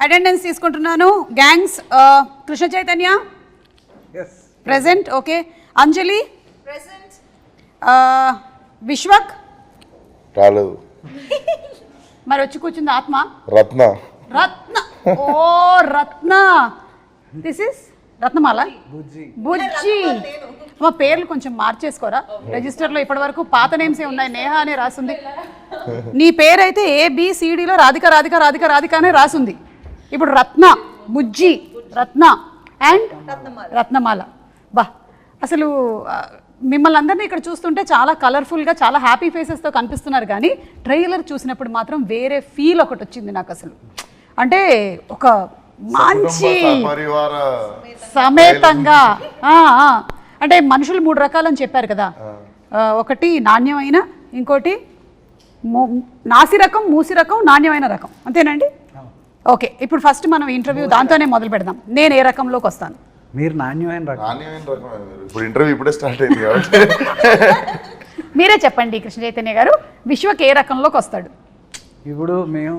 Attendance తీసుకుంటున్నాను. Gangs Krishna Chaitanya present. Okay, Anjali present. Vishwak రాలేదు. మరి వచ్చి కూర్చుంది ఆత్మ. రత్న. రత్న. ఓ రత్న. This is Ratnamala. బుజ్జి. మా పేర్లు కొంచెం మార్చేసుకోరా రిజిస్టర్లో. ఇప్పటి వరకు పాత నేమ్స్ ఏ ఉన్నాయి. నేహ అనే రాసింది. నీ పేరు అయితే ABCDలో రాధిక రాధిక రాధిక రాధిక అనే రాసింది. ఇప్పుడు రత్న, బుజ్జి, రత్న అండ్ రత్నమాల. బా, అసలు మిమ్మల్ని అందరినీ ఇక్కడ చూస్తుంటే చాలా కలర్ఫుల్గా, చాలా హ్యాపీ ఫేసెస్తో కనిపిస్తున్నారు. కానీ ట్రైలర్ చూసినప్పుడు మాత్రం వేరే ఫీల్ ఒకటి వచ్చింది నాకు. అసలు అంటే ఒక మంచి సమేతంగా, అంటే మనుషులు 3 రకాలని చెప్పారు కదా. ఒకటి నాణ్యమైన, ఇంకోటి నాసి రకం, మూసి రకం, నాణ్యమైన రకం. అంతేనండి? ఓకే, ఇప్పుడు ఫస్ట్ మనం ఇంటర్వ్యూ దాంతోనే మొదలు పెడదాం. నేను ఏ రకంలోకి వస్తాను? మీరు నాణ్యమైన రకం. ఇప్పుడు ఇంటర్వ్యూ ఇప్పుడే స్టార్ట్ అయింది కాబట్టి మీరే చెప్పండి కృష్ణ చైతన్య గారు, విశ్వక్ ఏ రకంలోకి వస్తాడు? ఇప్పుడు మేము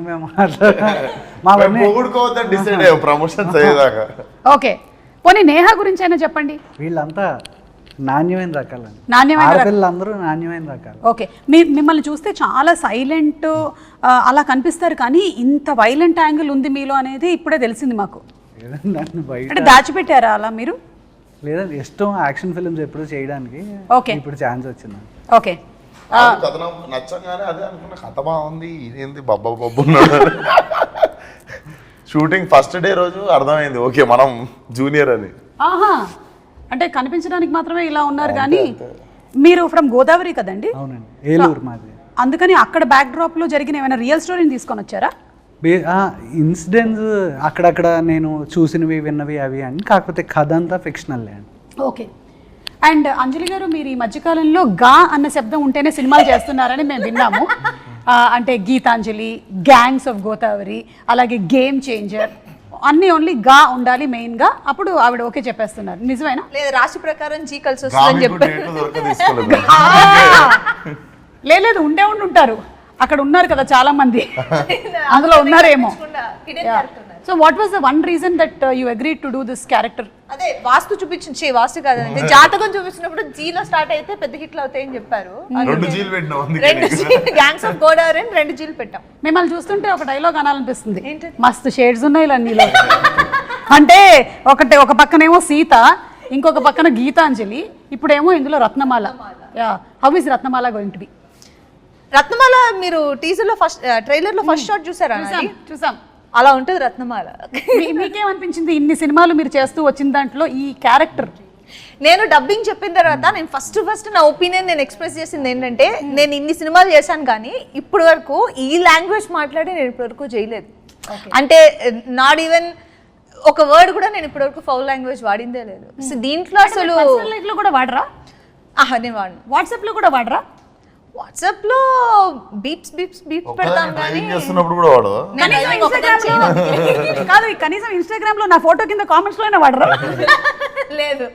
ప్రమోషన్స్ అయ్యేదాకా. ఓకే, పోనీ నేహ గురించి అయినా చెప్పండి. వీళ్ళంతా నాణ్యమైన రకాలు. నాణ్యమైన పిల్లలందరూ నాణ్యమైన రకాలు. ఓకే, మిమ్మల్ని చూస్తే చాలా సైలెంట్ అలా కనిపిస్తారు, కానీ ఇంత వైలెంట్ యాంగిల్ ఉంది మీలో అనేది ఇప్పుడే తెలిసింది మాకు. అంటే దాచిపెట్టారా అలా మీరు? లేదండి, ఇష్టం యాక్షన్ ఫిల్మ్స్ ఎప్పుడు చేయడానికి. ఓకే, ఇప్పుడు ఛాన్స్ వచ్చింది. ఓకే, కథ నచ్చంగానే అదే అనుకున్న, కథ బాగుంది, ఇదేంది బబ్బా బబ్బు ఉన్నాడు. షూటింగ్ ఫస్ట్ డే రోజు అర్థమైంది, ఓకే మనం జూనియర్ అని. ఆహా, అంటే కనిపించడానికి మాత్రమే ఇలా ఉన్నారు. కానీ మీరు ఫ్రమ్ గోదావరి కదండి? అవునండి, ఏలూరు మాది. అందుకని అక్కడ బ్యాక్ డ్రాప్ లో జరిగిన ఏమైనా రియల్ స్టోరీని తీసుకొని వచ్చారా? ఇన్సిడెంట్స్ అక్కడక్కడ నేను చూసినవి, విన్నవి అవి అని. కాకపోతే కథ అంతా ఫిక్షనల్ అండి. ఓకే, అండ్ అంజలి గారు, మీరు ఈ మధ్యకాలంలో గా అన్న శబ్దం ఉంటేనే సినిమాలు చేస్తున్నారని మేము విన్నాము. అంటే గీతాంజలి, గ్యాంగ్స్ ఆఫ్ గోదావరి, అలాగే గేమ్ చేంజర్, అన్ని ఓన్లీ గా ఉండాలి మెయిన్ గా. అప్పుడు ఆవిడ ఓకే చెప్పేస్తున్నారు. నిజమేనా? లేదు, రాశి ప్రకారం జీ కలిసి వస్తుందని చెప్పారు. లేదు, ఉండే ఉంటారు. అక్కడ ఉన్నారు కదా చాలా మంది, అందులో ఉన్నారేమో. So what was the one reason that you agreed to do this character? అదే వాస్తు చూపించి, వాస్తు కాదండి, జాతకం చూపించినప్పుడు జీలో స్టార్ట్ అయితే పెద్ద హిట్లు అవుతాయని చెప్పారు. 2 జీలు పెట్టినాం, 2 గ్యాంగ్స్ ఆఫ్ గోదావరి 2 జీలు పెట్టాం. మిమ్మల్ని చూస్తుంటే ఒక డైలాగ్ అనాలనిపిస్తుంది, మస్తు షేడ్స్ ఉన్నాయి ఇలా నీలో. అంటే ఒక పక్కనేమో సీత, ఇంకొక పక్కన గీతాంజలి, ఇప్పుడేమో ఇందులో Ratnamala. How is Ratnamala going to be? Ratnamala మీరు టీజర్ లో ఫస్ట్, ట్రైలర్ లో ఫస్ట్ షాట్ చూసారా? చూసాం. అలా ఉంటుంది రత్నమాల. మీకేమనిపించింది ఇన్ని సినిమాలు మీరు చేస్తూ వచ్చిన దాంట్లో ఈ క్యారెక్టర్? నేను డబ్బింగ్ చెప్పిన తర్వాత నేను ఫస్ట్ నా ఒపీనియన్ నేను ఎక్స్ప్రెస్ చేసింది ఏంటంటే, నేను ఇన్ని సినిమాలు చేశాను కానీ ఇప్పటి వరకు ఈ లాంగ్వేజ్ మాట్లాడి నేను ఇప్పటి వరకు చేయలేదు. అంటే నాట్ ఈవెన్ ఒక వర్డ్ కూడా నేను ఇప్పటి వరకు ఫౌల్ లాంగ్వేజ్ వాడిందే లేదు. సో దీంట్లో అసలు లైఫ్ లో కూడా వాడరా? నేను వాడిను. వాట్సాప్ లో కూడా వాడరా? వాట్సాప్ లో బీప్స్ పెడతాం కానీ చేస్తున్నప్పుడు కూడా వాడదా? కాదు, కనీసం ఇన్స్టాగ్రామ్ లో నా ఫోటో కింద కామెంట్స్ లోనే వాడరా? లేదు,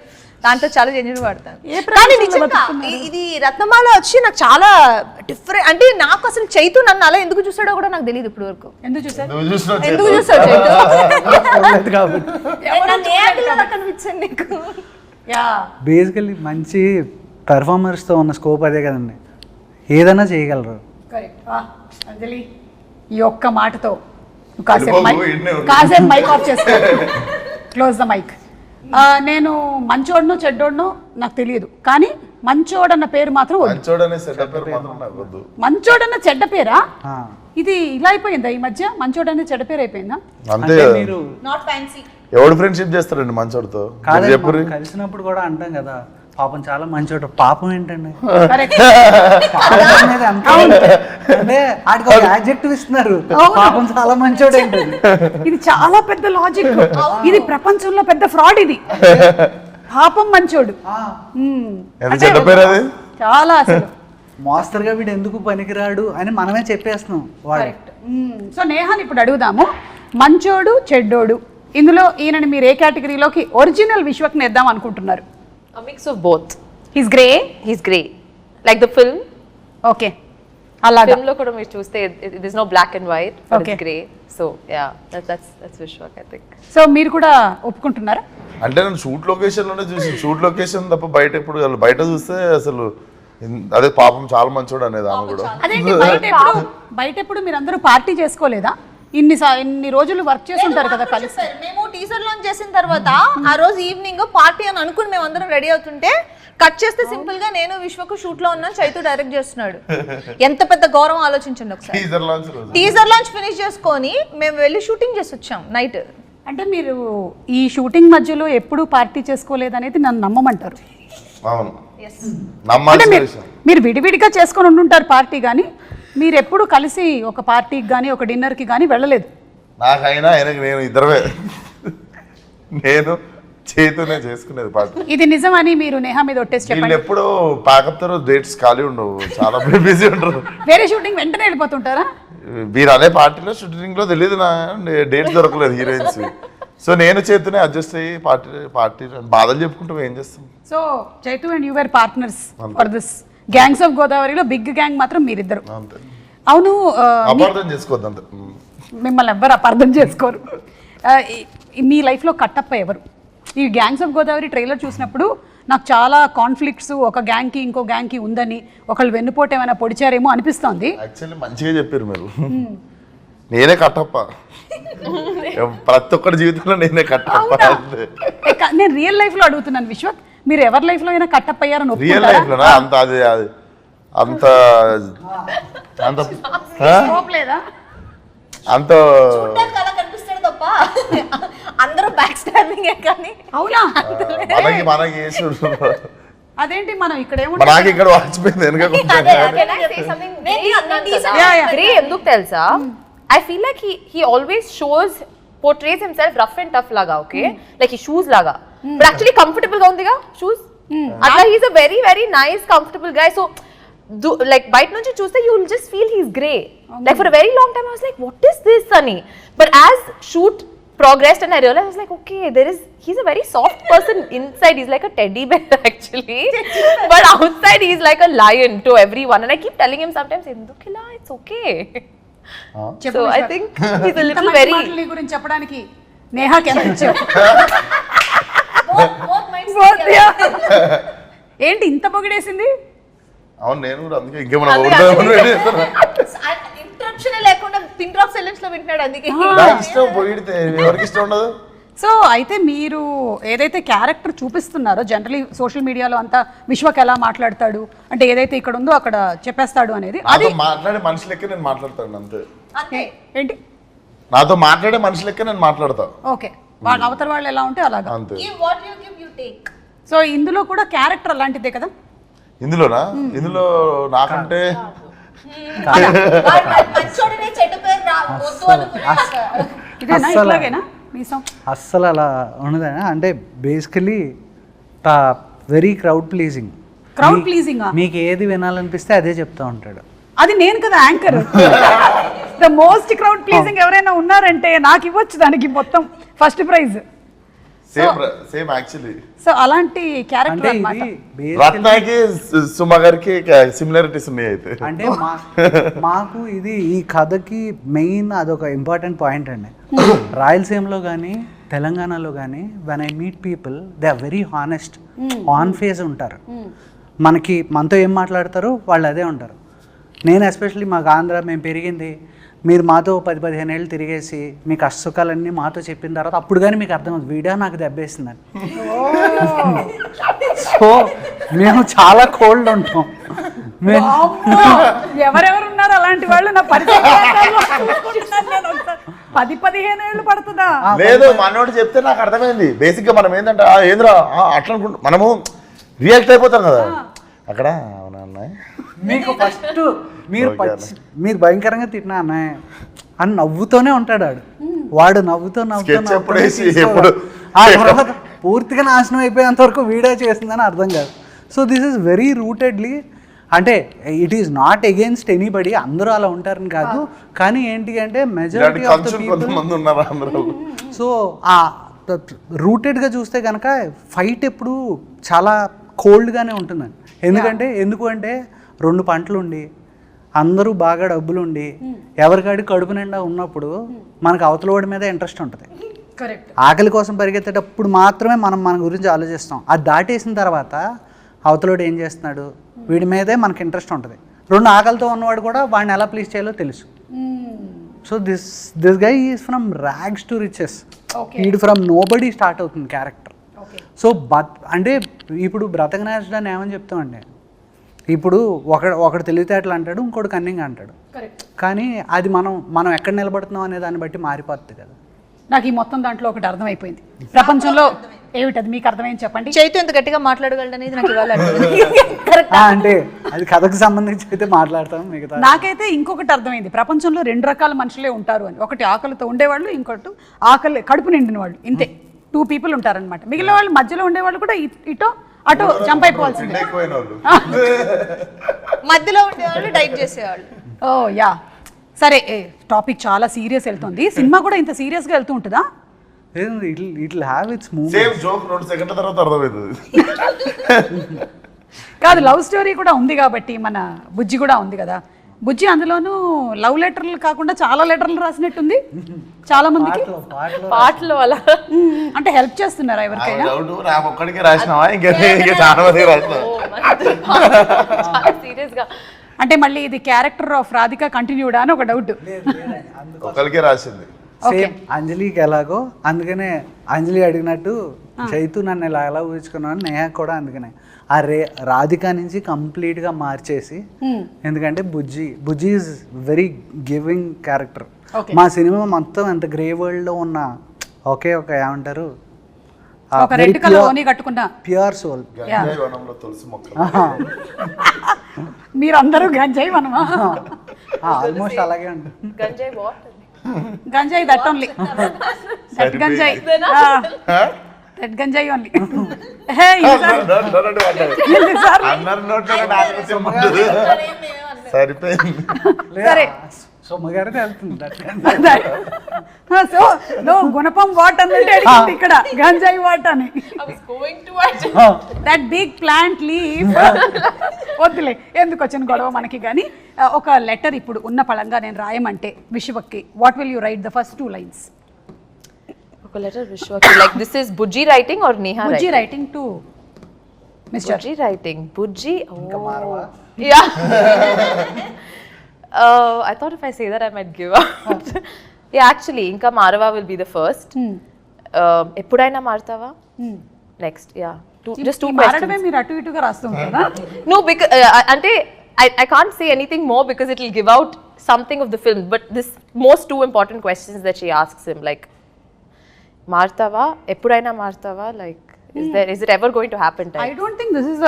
దాంతో చాలా జెన్యూన్ వాడతాను. కానీ నిజంగా ఇది రత్నమాల వచ్చి నాకు చాలా డిఫరెంట్. అంటే నాకు అసలు చైతు నన్ను అలా ఎందుకు చూసాడో కూడా నాకు తెలియదు ఇప్పుడు వరకు. ఎందుకు చూసాడు కనిపించండి నీకు? బేసికల్లీ మంచి పెర్ఫార్మర్స్తో ఉన్న స్కోప్ అదే కదండి, ఏదైనా చేయగలరు. అంజలి, ఈ ఒక్క మాటతో కాసేపు మైక్ ఆఫ్ చేసుకో, క్లోజ్ ద మైక్. నేను మంచోడనో చెడ్డోడనో నాకు తెలియదు, కానీ మంచోడన్న పేరు మాత్రం మంచోడన్న చెడ్డ పేరా? ఇది ఇలా అయిపోయిందా ఈ మధ్య? మంచోడన్న చెడ్డ పేరు అయిపోయిందా? మీరు ఎవడు ఫ్రెండ్షిప్ చేస్తారండి మంచోడితో? కలిసినప్పుడు కూడా అంటాం కదా, పాపం చాలా మంచోడు. పాపం ఏంటండి, అంటే ఆడికి ఒక యాడ్జెక్టివ్ ఇస్తున్నారు, పాపం చాలా మంచోడు ఏంటండి. ఇది చాలా పెద్ద లాజిక్. ఇది ప్రపంచంలో పెద్ద ఫ్రాడ్. ఇది పాపం మంచోడు చాలా. అసలు మాస్టర్గా వీడు ఎందుకు పనికిరాడు అని మనమే చెప్పేస్తున్నాం వాడు. సో నేహాని ఇప్పుడు అడుగుదాము, మంచోడు చెడ్డోడు ఇందులో ఈయనని మీరు ఏ కేటగిరీలోకి ఒరిజినల్ విశ్వక్ని వేద్దాం అనుకుంటున్నారు? A mix of both. He's grey. He's grey, like the film. Okay. అలాగా ఫిల్మ్ లో కూడా మీరు చూస్తే this no black and white Okay. Grey so ya that's Vishwak I think so మీరు కూడా ఒప్పుకుంటున్నారా? అంటే నేను షూట్ లొకేషన్ లోనే చూసి షూట్ లొకేషన్ తప్ప బయట ఎప్పుడు బయట చూస్తే అసలు అదే పాపం చాలా మంచోడు అనేది ఆమె కూడా. అదేంటి బయట ఎప్పుడు మీరందరూ పార్టీ చేసుకోలేదా? ఇన్ని రోజులు వర్క్ చేసి ఉంటారు కదా కలిసి. మేము టీజర్ లాంచ్ చేసిన తర్వాత ఆ రోజు ఈవినింగ్ పార్టీ అని అనుకుని మేము అందరం రెడీ అవుతుంటే కట్ చేస్తే సింపుల్ గా నేను విశ్వకు షూట్ లో ఉన్నాను, చైతు డైరెక్ట్ చేస్తున్నాడు. ఎంత పెద్ద గౌరవం ఆలోచించండి ఒకసారి. టీజర్ లాంచ్ రోజు టీజర్ లాంచ్ ఫినిష్ చేసుకొని మేము వెళ్ళి షూటింగ్ చేసి వచ్చాం నైట్. అంటే మీరు ఈ షూటింగ్ మధ్యలో ఎప్పుడు పార్టీ చేసుకోలేదనేది నన్ను నమ్మమంటారు. అవును అంటే నమ్మాల్సిన విషయం. మీరు విడివిడిగా చేసుకొని ఉండుంటారు పార్టీ, కానీ మీరు ఎప్పుడు కలిసి ఒక పార్టీకి కానీ ఒక డిన్నర్కి కానీ వెళ్ళలేదు. నాకైనా ఆయనకి నేను ఇద్దరమే నేను చేతునే చేసుకునేది పార్టీ. ఇది నిజమని మీరు నేహా మీద ఒట్టేసి వీళ్ళు చెప్పండి. ఎప్పుడు ప్యాకప్ తర్వాత డేట్స్ ఖాళీ ఉండవు, చాలా బిజీ ఉంటారు. వేరే షూటింగ్ వెంటనే వెళ్ళిపోతుంటారా? మీరు అనే పార్టీలో షూటింగ్ లో తెలియదు నా డేట్స్ దొరకలేదు హీరోయిన్స్. సో నేను చేతునే అడ్జస్ట్ అయ్యి పార్టీ బాధలు చెప్పుకుంటాం, ఏం చేస్తాం. So Chaitu and you were partners for this gangs of గోదావరిలో బిగ్ గ్యాంగ్ మాత్రం మీరిద్దరు. అంతే, అవును. అపార్థం చేసుకోవద్దు అంతే. మిమ్మల్ని ఎవ్వరు అపార్థం చేసుకోరు. మీ లైఫ్లో కట్టప్ప ఎవరు? ఈ గ్యాంగ్స్ ఆఫ్ గోదావరి ట్రైలర్ చూసినప్పుడు నాకు చాలా కాన్ఫ్లిక్ట్స్ ఒక గ్యాంగ్కి ఇంకో గ్యాంగ్కి ఉందని, ఒకళ్ళు వెన్నుపోటు ఏమైనా పొడిచారేమో అనిపిస్తోంది. యాక్చువల్లీ మంచిగా చెప్పారు మీరు. నేనే కట్టప్ప, ప్రతి ఒక్కరి జీవితంలో నేనే కట్టప్ప. నేను రియల్ లైఫ్ లో అడుగుతున్నాను విశ్వక్, మీరు ఎవరి లైఫ్ లో అయినా కట్టప్ప అయ్యారని రియల్ లైఫ్ లోనా? అంత అది అంత అంత లేదా? అంత అలా కనిపిస్తాడు తప్ప అందరూ బ్యాక్ స్టాండింగ్ కానీ. అవునా? మనకి వేసుడు. అదేంటి మనం ఇక్కడ నాకు ఇక్కడ వాచిపోయింది వెనక Can I say something Gray ఎందుకు తెలుసా? I feel like he always portrays himself rough and tough laga, okay? Like he shoes laga. But actually comfortable ga undiga shoes. Atla he's a very very nice comfortable guy. So like bite nunchi chuste you will just feel he's grey. Like for a very long time I was like what is this Sunny? But as shoot progressed and I realized I was like okay he's a very soft person inside. He's like a teddy bear actually. But outside he's like a lion to everyone and I keep telling him sometimes endukila it's okay. So I think he's a little very గురించి చెప్పడానికి నేహాకి ఎంత ఇచ్చావు? ఏంటి ఇంత పొగిడేసింది? అవును నేను కూడా అందుకే ఇంకేమన్నా ఇంటరప్షన్ లేకుండా పిన్ డ్రాప్ సైలెన్స్ లో వింటున్నాడు అందుకే. నాకు ఇష్టం పొగిడితే ఎవరికి ఇష్టం ఉండదు. సో అయితే మీరు ఏదైతే క్యారెక్టర్ చూపిస్తున్నారో జనరలీ సోషల్ మీడియాలో అంతా విశ్వక్ ఎలా మాట్లాడతాడు అంటే ఏదైతే ఇక్కడ ఉందో అక్కడ చెప్పేస్తాడు అనేది, అది నాతో మాట్లాడే మనిషి లెక్క నేను మాట్లాడతాను అంతే. ఏంటి నాతో మాట్లాడే మనిషి లెక్క నేను మాట్లాడతా. ఓకే, వాళ్ళ అవతల వాళ్ళు ఎలా ఉంటే అలాగా. అంతే. What you give you take. So ఇందులో కూడా క్యారెక్టర్ అలాంటిదే కదా? ఇందులోనా? ఇందులో నాకంటే మంచోడినే చెడ్డ పేరు వద్దు అనుకున్నాక. ఇదేనా ఇట్లాగేనా మీసం? అస్సలు అలా ఉండదు. అంటే basically very crowd pleasing. Crowd pleasing మీకు ఏది వినాలనిపిస్తే అదే చెప్తా ఉంటాడు. అది నేను కదా anchor. The most crowd pleasing ఎవరైనా ఉన్నారంటే నాకు ఇవ్వచ్చు దానికి మొత్తం first prize. Same actually. So అలాంటి క్యారెక్టర్ అంటే అన్నమాట. ఇది రత్నాకి సుమ గారికి సిమిలారిటీస్ ఉన్నాయి అయితే. అంటే మాకు ఇది ఈ కథకి మెయిన్ అదొక ఇంపార్టెంట్ పాయింట్ అండి. రాయలసీమలో కానీ తెలంగాణలో కానీ when I meet people they are very honest, on face ఉంటారు. మనతో ఏం మాట్లాడతారో వాళ్ళు అదే ఉంటారు. నేను ఎస్పెషల్లీ మాకు ఆంధ్ర మేము పెరిగింది, మీరు మాతో 10-15 ఏళ్ళు తిరిగేసి మీ కష్టసుఖాలన్నీ మాతో చెప్పిన తర్వాత అప్పుడు కానీ మీకు అర్థమవుతుంది వీడియో నాకు దెబ్బేసిందని. సో మేము చాలా కోల్డ్ ఉంటాం. ఎవరెవరు ఉన్నారు అలాంటి వాళ్ళు నా పరిచయం 10-15 ఏళ్ళు పడుతుందా? లేదు మనోడు చెప్తే నాకు అర్థమైంది. బేసిక్ గా మనం ఏంటంటే ఏంద్రా అట్లా అనుకుంటాం, మనము రియాక్ట్ అయిపోతాం కదా అక్కడ. అవునా అన్నయ్య మీకు ఫస్ట్ మీరు భయంకరంగా తిట్టినా అన్నయ్య అని నవ్వుతోనే ఉంటాడు వాడు నవ్వుతూ పూర్తిగా నాశనం అయిపోయేంత వరకు వీడియో చేసిందని అర్థం కాదు. సో దిస్ ఈస్ వెరీ రూటెడ్లీ, అంటే it is not against anybody, అందరూ అలా ఉంటారని కాదు, కానీ ఏంటి అంటే majority of the people. So ఆ రూటెడ్గా చూస్తే కనుక ఫైట్ ఎప్పుడు చాలా కోల్డ్గానే ఉంటుందండి. ఎందుకు అంటే 2 పంటలు ఉండి అందరూ బాగా డబ్బులుండి ఎవరికాడి కడుపు నిండా ఉన్నప్పుడు మనకు అవతలవాడి మీద ఇంట్రెస్ట్ ఉంటుంది. కరెక్ట్. ఆకలి కోసం పరిగెత్తేటప్పుడు మాత్రమే మనం మన గురించి ఆలోచిస్తాం. అది దాటేసిన తర్వాత అవతలోడు ఏం చేస్తున్నాడు, వీడి మీదే మనకి ఇంట్రెస్ట్ ఉంటుంది. రెండు ఆకలితో ఉన్నవాడు కూడా వాడిని ఎలా ప్లీజ్ చేయాలో తెలుసు. So this guy is from rags to riches. వీడు ఫ్రమ్ నోబడీ స్టార్ట్ అవుతుంది క్యారెక్టర్. సో అంటే ఇప్పుడు బ్రతకనేసడాన్ని ఏమని చెప్తామండి, ఇప్పుడు ఒకడు తెలివితేటలు అంటాడు, ఇంకోటి కన్నింగ్ అంటాడు. కానీ అది మనం ఎక్కడ నిలబడుతున్నాం అనే దాన్ని బట్టి మారిపోతుంది కదా. నాకు ఈ మొత్తం దాంట్లో ఒకటి అర్థమైపోయింది. ప్రపంచంలో ఏమిటది మీకు అర్థమైంది చెప్పండి. చైతు ఎంత గట్టిగా మాట్లాడగలడు అనేది నాకు ఇవాళ అంటే అది కథకు సంబంధించి అయితే మాట్లాడతాం. మిగతా నాకైతే ఇంకొకటి అర్థమైంది. ప్రపంచంలో 2 రకాల మనుషులే ఉంటారు అని. ఒకటి ఆకలితో ఉండేవాళ్ళు, ఇంకోటి ఆకలి కడుపు నిండిన వాళ్ళు. ఇంతే 2 people ఉంటారనమాట. మిగిలిన వాళ్ళు మధ్యలో ఉండేవాళ్ళు కూడా ఇటో అటో జంప్ అయిపోవాల్సిందే. మధ్యలో ఉండేవాళ్ళు డైట్ చేసేవాళ్ళు. ఓ యా సరే, టాపిక్ చాలా సీరియస్ వెళ్తుంది. సినిమా కూడా ఇంత సీరియస్ గా వెళ్తూ ఉంటుందా? It have its moments. Same joke 2 సెకండ్ల తర్వాత అర్థమవుతుంది. కాదు, లవ్ స్టోరీ కూడా ఉంది కాబట్టి మన బుజ్జి కూడా ఉంది కదా. బుజ్జి అందులోనూ లవ్ లెటర్లు కాకుండా చాలా లెటర్లు రాసినట్టుంది చాలా మందికి. పాటలు అలా అంటే హెల్ప్ చేస్తున్నారా ఎవరికైనా? ఒక్కడికే రాసినావా ఇంకా చాలా మంది రాసినా? సీరియస్ గా అంటే మళ్ళీ ఇది క్యారెక్టర్ ఆఫ్ రాధిక కంటిన్యూడా అని ఒక డౌట్. ఒకరికే రాసింది. సేమ్ అంజలికి ఎలాగో, అందుకనే అంజలి అడిగినట్టు చైతు నన్ను ఎలా ఊహించుకున్నాను, నేహ కూడా అందుకనే ఆ రాధిక నుంచి కంప్లీట్గా మార్చేసి. ఎందుకంటే బుజ్జి ఈజ్ వెరీ గివింగ్ క్యారెక్టర్. మా సినిమా మొత్తం ఎంత గ్రే వరల్డ్లో ఉన్న ఒకే ఒక ఏమంటారు రెడ్ కలర్ ఓని కట్టుకున్న ప్యూర్ సోల్. తులసి మొక్క మీరందరూ గంజాయి మనమా? ఆల్మోస్ట్ అలాగే ఉంటుంది. గంజాయి వాట్? గంజాయి దట్ ఓన్లీ. దట్ గంజాయి. దట్ గంజాయి ఓన్లీ. హే సరిపోయింది. సరే సొమ్మగారిని వెళ్తుంది. సో నో గుణపం వాట్ అన్నట్టు అడిగింది ఇక్కడ, గంజాయి వాట్ అని. That big plant leaf. వద్దులే, ఎందుకు వచ్చిన గొడవ మనకి. కానీ ఒక లెటర్ ఇప్పుడు ఉన్న పళంగా నేను రాయమంటే విశ్వకి, what will you write the first 2 lines? ఒక లెటర్ విశ్వకి. Like this is Bujji writing or Neha writing? Bujji writing to mister. Bujji writing. Bujji. Oh. Yeah. I thought if I say that I might give up. Yeah, actually, Inka Marava will be the first. Eppudaina Martava? Next, yeah. Just 2 questions. మారడమే మీరు అటు ఇటుగా రాస్తుంది కదా. No, because ante I can't say anything more because it will give out something of the film. But this most 2 important questions that she asks him, like Martava, Eppudaina Martava, like is it ever going to happen? I don't think this is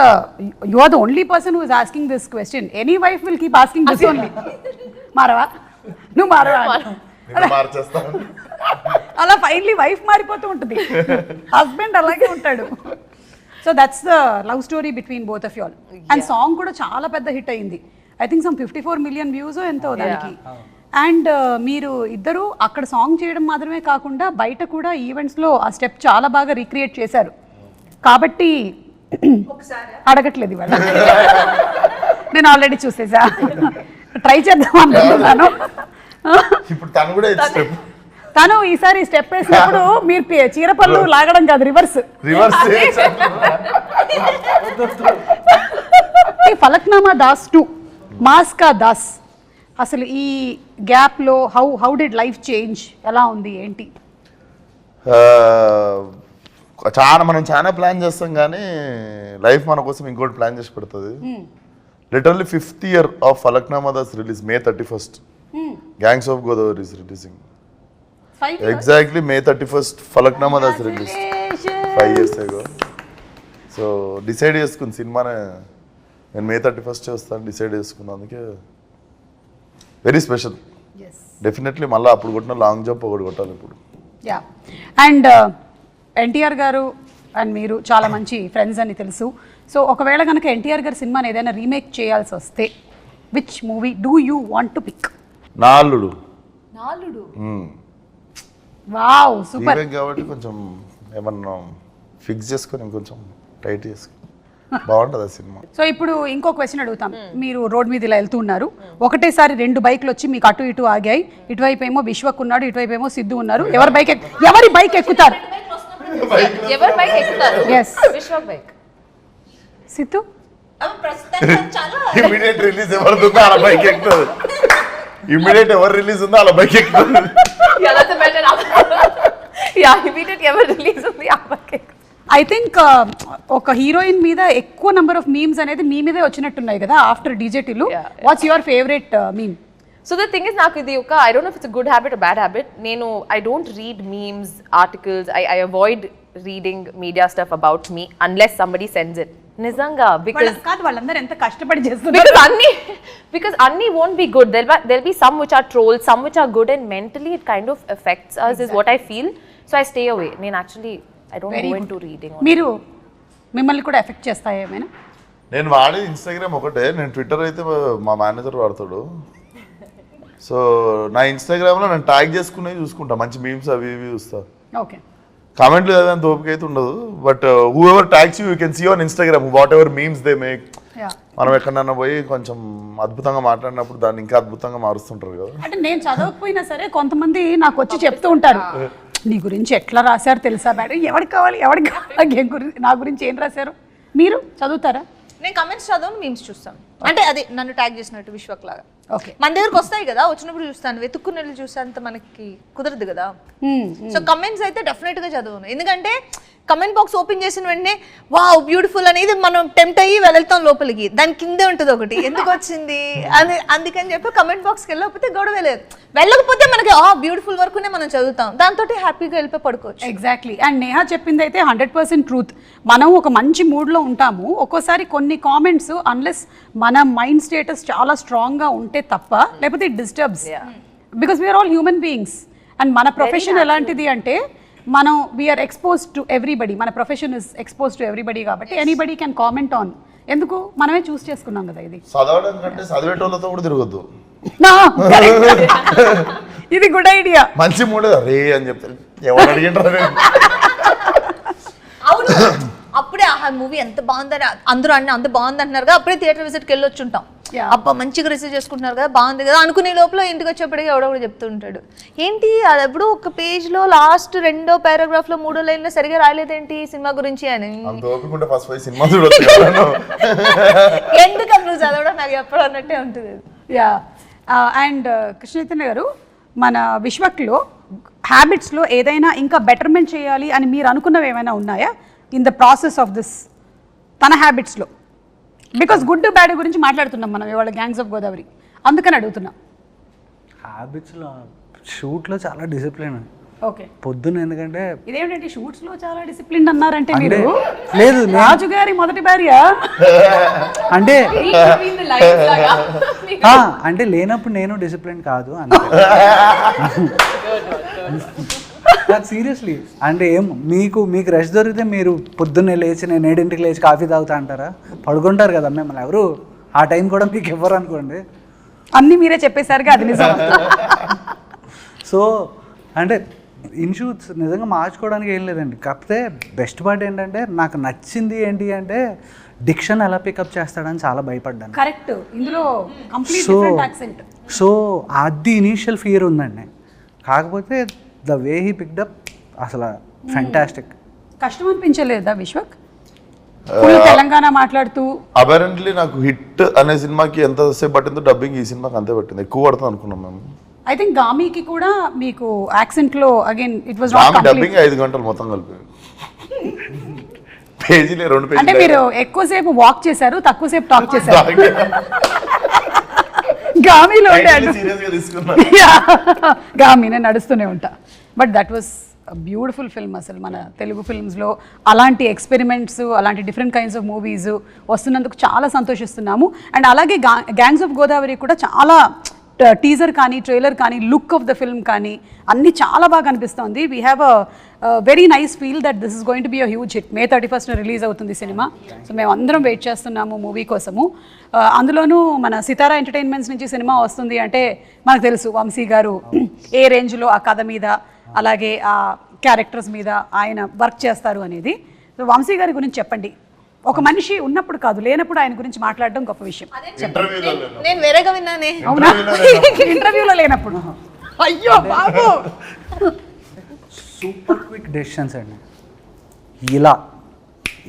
you are the only person who is asking this question. Any wife will keep asking this only. మారవా నువ్వు మారవా అలా finally wife మారిపోతూ ఉంటుంది, husband అలాగే ఉంటాడు. So that's the love story between both of you all. And song కూడా చాలా పెద్ద hit అయింది. I think some 54 million views ఎంతో దానికి. అండ్ మీరు ఇద్దరు అక్కడ సాంగ్ చేయడం మాత్రమే కాకుండా బయట కూడా ఈవెంట్స్లో ఆ స్టెప్ చాలా బాగా రీక్రియేట్ చేశారు. కాబట్టి అడగట్లేదు ఇవాళ, నేను ఆల్రెడీ చూసేసా. ట్రై చేద్దాం అనుకుంటున్నాను. ఇప్పుడు తను కూడా తను ఈసారి స్టెప్ వేసినప్పుడు మీరు చీరపళ్ళు లాగడం కాదు, రివర్స్. ఫలక్నామా దాస్ 2 మాస్కా దాస్. అసలు ఈ గ్యాప్లో హౌ డిడ్ లైఫ్ చేంజ్? ఎలా ఉంది ఏంటి? మనం చాలా ప్లాన్ చేస్తాం కానీ లైఫ్ మన కోసం ఇంకోటి ప్లాన్ చేసి పెడుతుంది. Literally 5th year of Falaknuma Das release May 31st. Gangs of Godavari is releasing. Exactly May 31st Falaknuma Das release 5 years ago. So decide చేసుకుంది సినిమానే నేను May 31st చేస్తాను డిసైడ్ చేసుకున్నాను. అందుకే వెరీ స్పెషల్. డెఫినెట్లీ మళ్ళీ అప్పుడు కొట్టిన లాంగ్ జంప్ ఒకటి కొట్టాలి ఇప్పుడు. యా. అండ్ ఎన్టీఆర్ గారు అండ్ మీరు చాలా మంచి ఫ్రెండ్స్ అని తెలుసు. సో ఒకవేళ కనుక ఎన్టీఆర్ గారి సినిమాని ఏదైనా రీమేక్ చేయాల్సి వస్తే which movie do you want to pick? నాలుడు. Wow super. కాబట్టి కొంచెం ఏమన్నా ఫిక్స్ చేసుకొని ఇంకొంచెం టైట్ చేసుకొని బాగుంటుంది ఆ సినిమా. సో ఇప్పుడు ఇంకో క్వశ్చన్ అడుగుతాం. మీరు రోడ్ మీద ఇలా వెళ్తూ ఉన్నారు, ఒకటేసారి 2 బైక్లు వచ్చి మీకు అటు ఇటు ఆగాయి. ఇటువైపు ఏమో విశ్వక్ ఉన్నాడు, ఇటువైపు ఏమో సిద్ధు ఉన్నారు. ఎవరి బైక్ ఎక్కుతారు? ఎవరి బైక్ ఎక్కుతారు? Yes. Vishwak bike. Siddhu immediate release ఎవరిది ఉందో అలా బైక్ ఎక్కుతుంది. ఇమీడియట్ ఎవరు రిలీజ్ ఉందో అలా బైక్ ఎక్కుతుంది. Yeah, that's a better answer. Yeah, immediate ఎవరు రిలీజ్ ఉంది ఆ బైక్ ఎక్కుతారు. ఐ థింక్ ఒక హీరోయిన్ మీద ఎక్కువ నెంబర్ ఆఫ్ మీమ్స్ అనేది మీ మీదే వచ్చినట్టున్నాయి కదా ఆఫ్టర్ డీజేటీలు. What's your favourite meme? So the thing is, నాకు ఇది ఒక I don't know if it's a good habit or bad habit. నేను I don't read memes, articles. I avoid reading media stuff about me unless somebody sends it. నిజంగా because కాదు, వాళ్ళందరూ ఎంత కష్టపడి చేస్తున్నారు. because అన్ని won't be good. There'll be some which are trolls, some which are good, and mentally it kind of affects us is what I feel. So I stay away. నేను actually I don't go into reading. మీరు మిమ్మల్ని కూడా effect చేస్తాయి ఏమైనా? నేను వాడే Instagram ఒకటే, నేను ట్విట్టర్ అయితే మా మేనేజర్ వాడతాడు. సో నా ఇన్స్టాగ్రామ్లో నేను ట్యాగ్ చేసుకునేవి చూసుకుంటా, మంచి మీమ్స్ అవి ఇవి చూస్తా. ఓకే, కామెంట్లు ఏదైనా తోపిక అయితే ఉండదు, but whoever tags you can see on Instagram whatever memes they make. మనం ఎక్కడన్నా పోయి కొంచెం అద్భుతంగా మాట్లాడినప్పుడు దాన్ని ఇంకా అద్భుతంగా మారుస్తుంటారు కదా. అంటే నేను చదవకపోయినా సరే కొంతమంది నాకు వచ్చి చెప్తూ ఉంటారు, నీ గురించి ఎట్లా రాశారు తెలుసా మేడం, ఎవరికి కావాలి నా గురించి ఏం రాశారు. మీరు చదువుతారా? నేను కమెంట్స్ చదవను, మీమ్స్ చూస్తాను. అంటే అది నన్ను ట్యాగ్ చేసినట్టు విశ్వక్ లాగా. ఓకే, మన దగ్గరకు వస్తాయి కదా, వచ్చినప్పుడు చూస్తాను. వెతుక్కుని వెళ్ళి చూసేంత మనకి కుదరదు కదా. సో కమెంట్స్ అయితే డెఫినెట్ గా చదవను, ఎందుకంటే కమెంట్ బాక్స్ ఓపెన్ చేసిన వెంటనే వావ్ బ్యూటిఫుల్ అనేది మనం టెంప్ట్ అయ్యి వెళ్తాం లోపలికి, దాని కిందే ఉంటుంది ఒకటి ఎందుకు వచ్చింది అని. అందుకని చెప్పి కమెంట్ బాక్స్కి వెళ్ళకపోతే గొడవ లేదు, వెళ్ళకపోతే మనకి బ్యూటిఫుల్ వరకునే మనం చదువుతాం, దాంతో హ్యాపీగా వెళ్ళిపోయి పడుకోవచ్చు. ఎగ్జాక్ట్లీ. అండ్ నేహా చెప్పింది అయితే 100% ట్రూత్. మనం ఒక మంచి మూడ్లో ఉంటాము, ఒక్కోసారి కొన్ని కామెంట్స్ అన్లెస్ మన మైండ్ స్టేటస్ చాలా స్ట్రాంగ్గా ఉంటే తప్ప, లేకపోతే it disturbs. Because we are all human beings. And మన ప్రొఫెషన్ ఎలాంటిది అంటే మనం వీఆర్ ఎక్స్పోజ్ టు ఎవ్రీబడి, మన profession is expose to everybody కాబట్టి ఎనీబడి కెన్ కామెంట్ ఆన్. ఎందుకు మనమే చూస్ చేసుకున్నాం కదా ఇది. చదవడం కంటే చదివేటోళ్ళతో కూడా తిరగద్దు. ఇది గుడ్ ఐడియా. మంచి మూడే రే అని చెప్తారు, ఎవరు అడిగింటారు. అవును, అప్పుడే ఆహా మూవీ ఎంత బాగుందని అందరూ అంత బాగుంది అంటున్నారు కదా, అప్పుడే థియేటర్ విజిట్కి వెళ్ళి వచ్చి ఉంటాం. అబ్బా మంచిగా రిసీవ్ చేసుకుంటున్నారు కదా, బాగుంది కదా అనుకునే లోపల ఇంటికి వచ్చేప్పటికి ఎవడో కూడా చెప్తుంటాడు, ఏంటి అది ఎప్పుడు ఒక పేజ్లో లాస్ట్ 2వ పారాగ్రాఫ్లో 3వ లైన్లో సరిగా రాలేదేంటి సినిమా గురించి అని. ఎందుకు నువ్వు చదవడం నాకు ఎప్పుడు అన్నట్టే ఉంటుంది. యా. అండ్ కృష్ణ చైతన్య గారు, మన విశ్వక్లో హ్యాబిట్స్లో ఏదైనా ఇంకా బెటర్మెంట్ చేయాలి అని మీరు అనుకున్నవి ఏమైనా ఉన్నాయా in the process of this తన హ్యాబిట్స్లో? బికాస్ గుడ్ బ్యాడ్ గురించి మాట్లాడుతున్నాం మనం ఇవాళ గ్యాంగ్స్ ఆఫ్ గోదావరి, అందుకని అడుగుతున్నాం. హ్యాబిట్స్లో షూట్లో చాలా డిసిప్లిన్. ఓకే, పొద్దున్న ఎందుకంటే ఇదేమిటంటే షూట్స్లో చాలా డిసిప్లిన్ అన్నారంటే మీరు లేదు రాజు గారి మొదటి భార్య అంటే అంటే లేనప్పుడు నేను డిసిప్లిన్ కాదు సీరియస్లీ. అంటే ఏం మీకు రెస్ట్ దొరికితే మీరు పొద్దున్నే లేచి నేను 7ంటికి లేచి కాఫీ తాగుతా అంటారా? పడుకుంటారు కదా మిమ్మల్ని ఎవరు ఆ టైం కూడా మీకు ఇవ్వరు అనుకోండి. అన్నీ మీరే చెప్పేసరిగా అది నిజం. సో అంటే ఇన్షూట్స్ నిజంగా మార్చుకోవడానికి ఏం లేదండి. కాకపోతే బెస్ట్ పార్ట్ ఏంటంటే నాకు నచ్చింది ఏంటి అంటే డిక్షన్ ఎలా పికప్ చేస్తాడని చాలా భయపడ్డాను. కరెక్ట్, ఇందులో కంప్లీట్ డిఫరెంట్ యాక్సెంట్. సో అది ఇనీషియల్ ఫియర్ ఉందండి. కాకపోతే the way he picked up అసలు ఫ్యాంటాస్టిక్. కష్టం అనిపించలేదా విశ్వక్ తెలంగాణ మాట్లాడుతూ? అపరెంట్లీ నాకు హిట్ అనే సినిమాకి ఎంతసేపు పట్టిందో డబ్బింగ్ ఈ సినిమాకి అంతే పట్టింది, ఎక్కువ పడుతుంది అనుకున్నాం మేము. ఐ థింక్ గామికి కూడా మీకు యాక్సెంట్ లో again it was not dubbing 5 గంటలు మొత్తం కలిపి పేజీలే 2 పేజీలు. అంటే మీరు ఎక్కువసేపు వాక్ చేశారు, తక్కువసేపు టాక్ చేశారు. గామిలో గామి నేను నడుస్తూనే ఉంటా. But that was beautiful film. అసలు మన తెలుగు ఫిల్మ్స్లో అలాంటి ఎక్స్పెరిమెంట్స్, అలాంటి డిఫరెంట్ కైండ్స్ ఆఫ్ మూవీస్ వస్తున్నందుకు చాలా సంతోషిస్తున్నాము. అండ్ అలాగే గ్యాంగ్స్ ఆఫ్ గోదావరి కూడా చాలా టీజర్ కానీ ట్రైలర్ కానీ లుక్ ఆఫ్ ద ఫిల్మ్ కానీ అన్నీ చాలా బాగా అనిపిస్తుంది. We have a very nice feel that this is going to be a huge hit. May 31st release అవుతుంది సినిమా. సో మేము అందరం వెయిట్ చేస్తున్నాము మూవీ కోసము. అందులోనూ మన సితారా ఎంటర్టైన్మెంట్స్ నుంచి సినిమా వస్తుంది అంటే మనకు తెలుసు వంశీ గారు ఏ రేంజ్లో ఆ కథ మీద అలాగే ఆ క్యారెక్టర్స్ మీద ఆయన వర్క్ చేస్తారు అనేది. సో వంశీ గారి గురించి చెప్పండి, ఒక మనిషి ఉన్నప్పుడు కాదు, లేనప్పుడు ఆయన గురించి మాట్లాడడం గొప్ప విషయం. నేను వేరేగా విన్నానే. అవునా? ఇంటర్వ్యూలో లేనప్పుడు. అయ్యో బాబు. సూపర్ క్విక్ డెసిషన్స్ అండి.